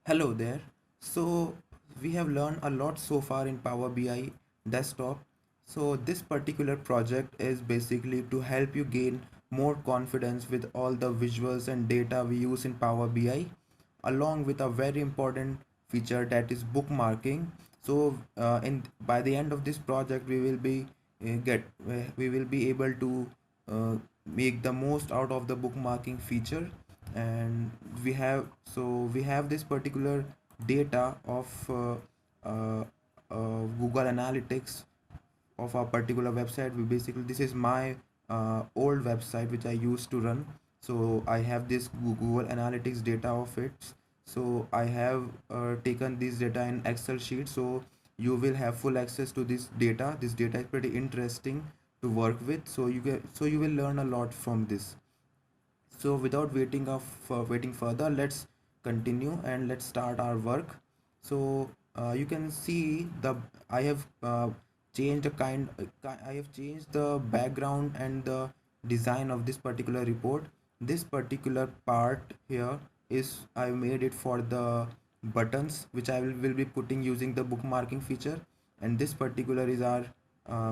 Hello there. So we have learned a lot so far in Power BI desktop. So this particular project is basically to help you gain more confidence with all the visuals and data we use in Power BI, along with a very important feature that is bookmarking. So in by the end of this project we will be able to uh, make the most out of the bookmarking feature. And we have this particular data of uh, Google Analytics of a particular website. We basically, this is my old website which I used to run. So I have this Google Analytics data of it. So I have taken this data in Excel sheet, so you will have full access to this data is pretty interesting to work with, so you will learn a lot from this. So without waiting further, let's continue and let's start our work. So you can see the I have changed a I have changed the background and the design of this particular report. This particular part here is I made it for the buttons which will be putting using the bookmarking feature, and this particular is our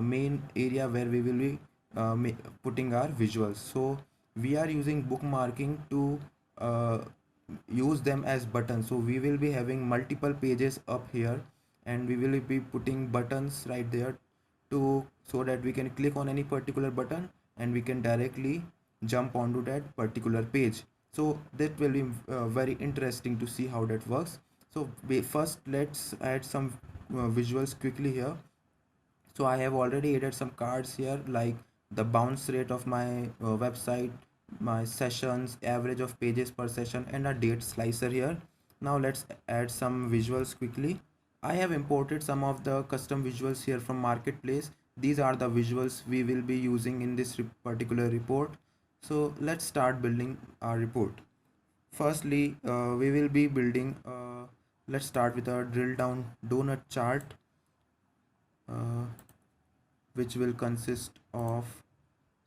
main area where we will be putting our visuals. So we are using bookmarking to uh, use them as buttons. So we will be having multiple pages up here, and we will be putting buttons right there to so that we can click on any particular button and we can directly jump onto that particular page. So that will be very interesting to see how that works. So first let's add some visuals quickly here. So I have already added some cards here, like the bounce rate of my website, my sessions, average of pages per session, and a date slicer here. Now let's add some visuals quickly. I have imported some of the custom visuals here from Marketplace. These are the visuals we will be using in this particular report. So let's start building our report. Firstly, we will be building, let's start with a drill down donut chart. Uh, which will consist of,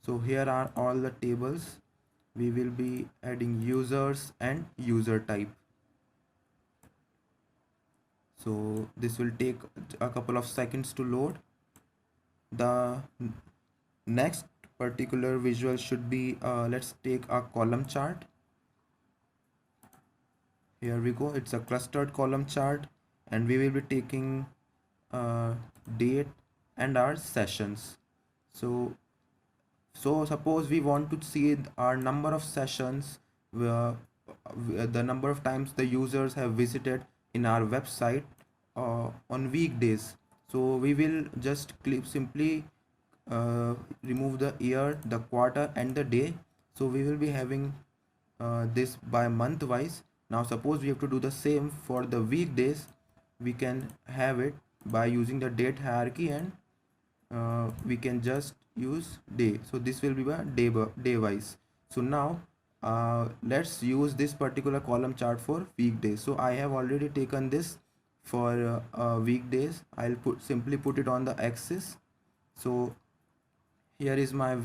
so here are all the tables. We will be adding users and user type. So this will take a couple of seconds to load. The next particular visual should be, let's take a column chart. Here we go, it's a clustered column chart, and we will be taking date and our sessions. So suppose we want to see our number of sessions, uh, the number of times the users have visited in our website on weekdays. So we will just simply remove the year, the quarter, and the day. So we will be having this by month wise. Now suppose we have to do the same for the weekdays. We can have it by using the date hierarchy, and we can just use day. So this will be by day wise. So now let's use this particular column chart for weekdays. So I have already taken this for weekdays. I'll simply put it on the axis. So here is my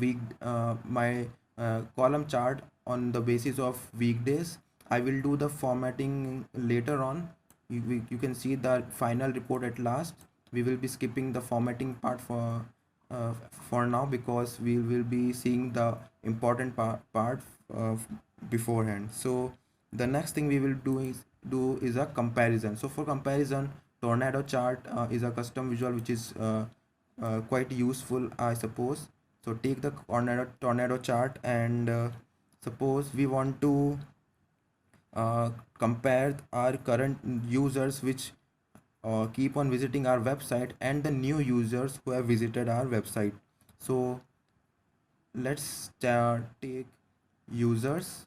column chart on the basis of weekdays. I will do the formatting later on. You can see the final report at last. We will be skipping the formatting part for now, because we will be seeing the important part uh, beforehand. So the next thing we will do is a comparison. So for comparison, tornado chart is a custom visual which is quite useful, I suppose. So take the tornado chart, and suppose we want to compare our current users which keep on visiting our website and the new users who have visited our website. So let's take users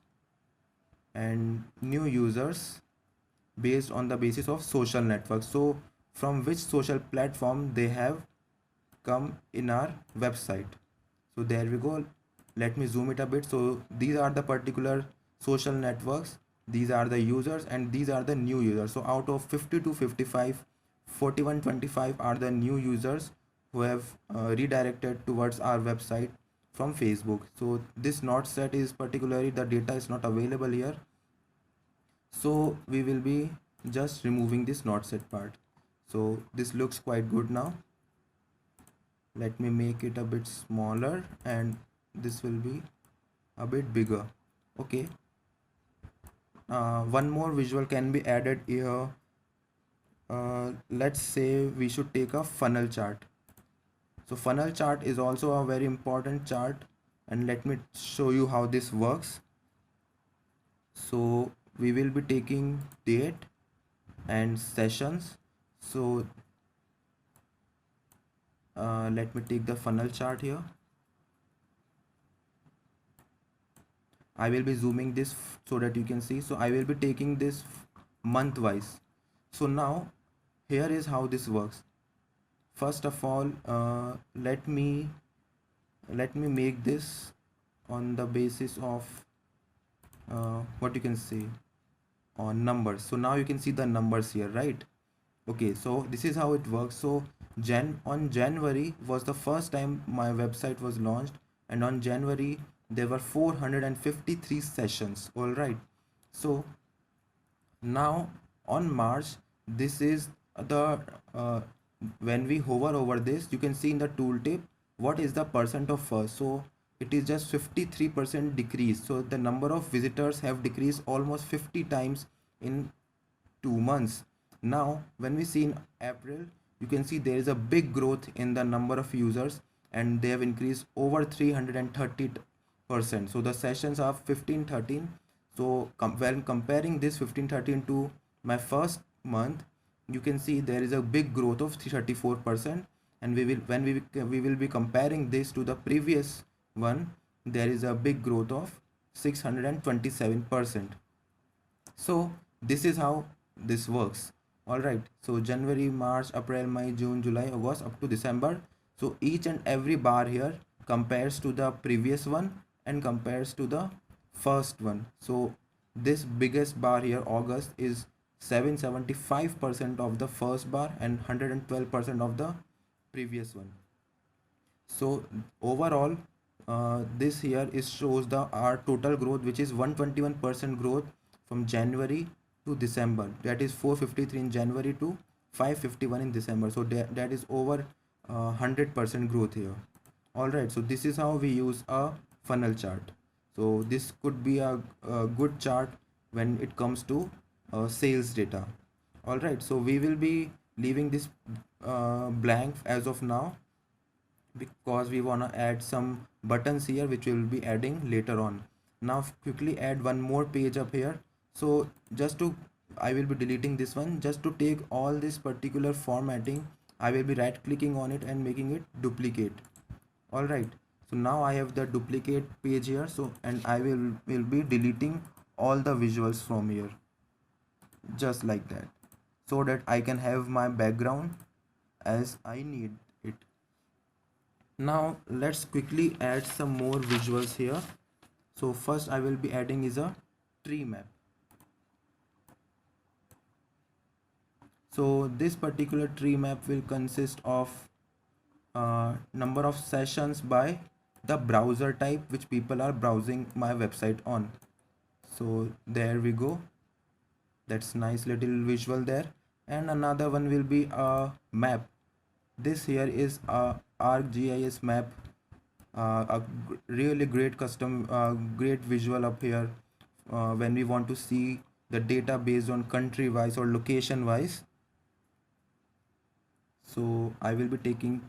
and new users based on the basis of social networks. So from which social platform they have come in our website. So there we go. Let me zoom it a bit. So these are the particular social networks, these are the users, and these are the new users. So out of 50 to 55, 41, 25 are the new users who have redirected towards our website from Facebook. So this not set is particularly, the data is not available here. So we will be just removing this not set part. So this looks quite good now. Let me make it a bit smaller, and this will be a bit bigger. Okay, one more visual can be added here. Let's say we should take a funnel chart. So funnel chart is also a very important chart, and let me show you how this works. So we will be taking date and sessions. So let me take the funnel chart here. I will be zooming this so that you can see. So I will be taking this month wise. So now here is how this works. First of all, let me make this on the basis of what you can say on numbers. So now you can see the numbers here, right? Okay, so this is how it works. So on January was the first time my website was launched, and on January there were 453 sessions. All right. So now on March, this is the when we hover over this, you can see in the tooltip what is the percent of first. So it is just 53% decrease. So the number of visitors have decreased almost 50 times in 2 months. Now when we see in April, you can see there is a big growth in the number of users, and they have increased over 330%. So the sessions are 1513. So when comparing this 1513 to my first month, you can see there is a big growth of 34%. And we will be comparing this to the previous one, there is a big growth of 627%. So this is how this works. All right, so January, March, April, May, June, July, August up to December. So each and every bar here compares to the previous one and compares to the first one. So this biggest bar here, August, is 775% of the first bar and 112% of the previous one. So overall, this here is shows the our total growth, which is 121% growth from January to December. That is 453 in January to 551 in December. So that is over 100% growth here. All right, so this is how we use a funnel chart. So this could be a good chart when it comes to sales data. All right, so we will be leaving this blank as of now, because we want to add some buttons here which we will be adding later on. Now quickly add one more page up here. So I will be deleting this one. Just to take all this particular formatting, I will be right clicking on it and making it duplicate. All right, so now I have the duplicate page here. So and I will be deleting all the visuals from here, just like that, so that I can have my background as I need it. Now let's quickly add some more visuals here. So first I will be adding is a tree map. So this particular tree map will consist of number of sessions by the browser type which people are browsing my website on. So there we go. That's nice little visual there. And another one will be a map. This here is a ArcGIS map, really great custom, great visual up here when we want to see the data based on country wise or location wise. So I will be taking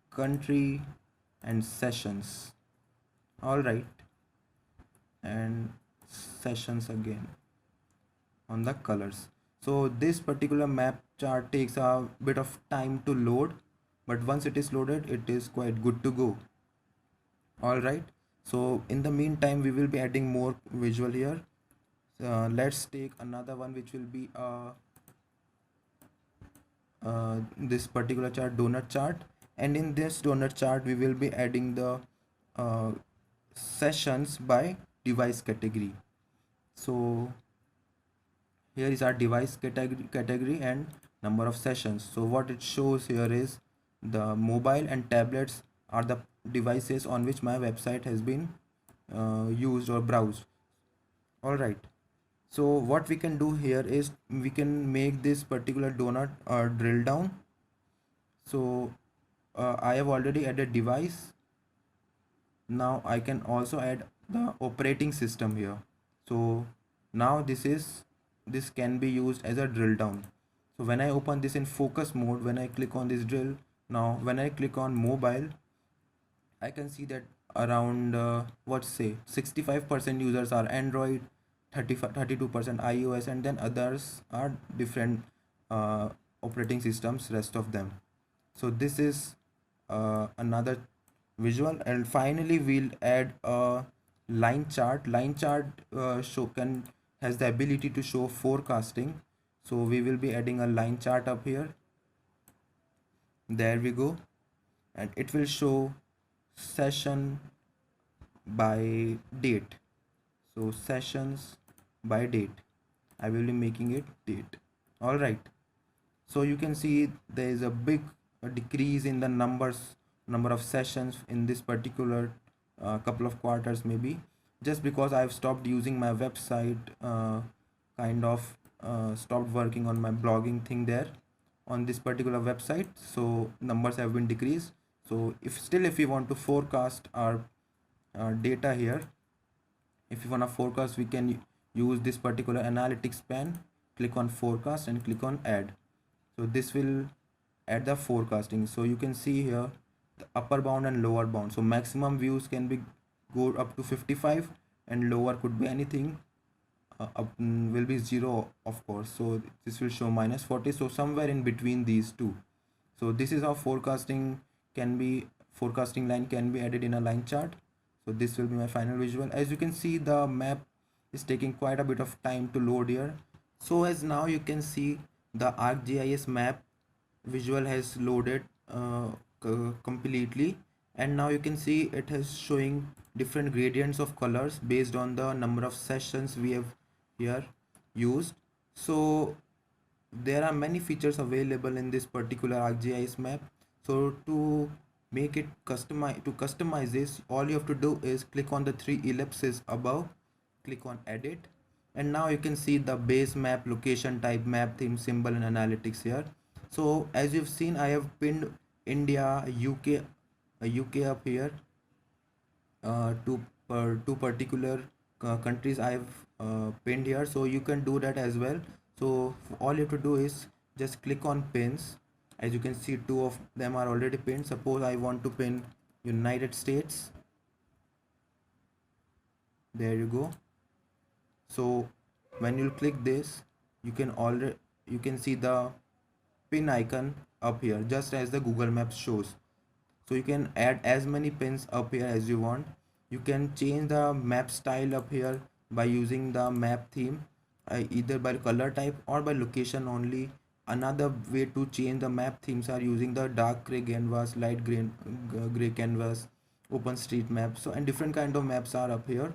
country and sessions. All right, and sessions again on the colors. So this particular map chart takes a bit of time to load, but once it is loaded, it is quite good to go. All right, so in the meantime we will be adding more visual here. Let's take another one which will be this particular chart, donut chart, and in this donut chart we will be adding the uh, sessions by device category. So here is our device category and number of sessions. So what it shows here is the mobile and tablets are the devices on which my website has been used or browsed. All right, So what we can do here is we can make this particular donut drill down. So I have already added device. Now I can also add the operating system here. So now this can be used as a drill down. So when I open this in focus mode, when I click on this drill, now when I click on mobile, I can see that around what say 65% users are Android, 32% iOS, and then others are different uh, operating systems, rest of them. So this is another visual, and finally we'll add a line chart show can has the ability to show forecasting. So we will be adding a line chart up here. There we go, and it will show session by date. So sessions by date, I will be making it date. All right, so you can see there is a big decrease in the number of sessions in this particular couple of quarters, maybe just because I've stopped using my website, kind of stopped working on my blogging thing there on this particular website, so numbers have been decreased. So if we want to forecast our data here, if you want to forecast, we can use this particular analytics pane, click on forecast and click on add. So this will add the forecasting. So you can see here the upper bound and lower bound. So maximum views can be go up to 55, and lower could be anything, will be 0 of course. So this will show -40, so somewhere in between these two. So this is how forecasting line can be added in a line chart. So this will be my final visual. As you can see, the map is taking quite a bit of time to load here. So as now you can see, the ArcGIS map visual has loaded completely, and now you can see it is showing different gradients of colors based on the number of sessions we have here used. So there are many features available in this particular ArcGIS map. So to make it customize this, all you have to do is click on the three ellipses above, click on edit, and now you can see the base map, location type, map theme, symbol, and analytics here. So as you've seen, I have pinned India, UK up here, two particular countries I have pinned here. So you can do that as well. So all you have to do is just click on pins. As you can see, two of them are already pinned. Suppose I want to pin United States. There you go. So when you click this, you can see the pin icon up here, just as the Google Maps shows. So you can add as many pins up here as you want. You can change the map style up here by using the map theme, either by color type or by location only. Another way to change the map themes are using the dark gray canvas, light gray canvas, OpenStreetMap. So and different kind of maps are up here.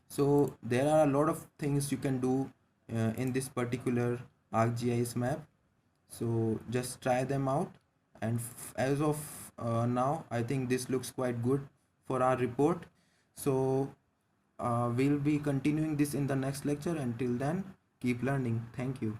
So there are a lot of things you can do in this particular ArcGIS map. So just try them out, and as of now I think this looks quite good for our report. So we'll be continuing this in the next lecture. Until then, keep learning. Thank you.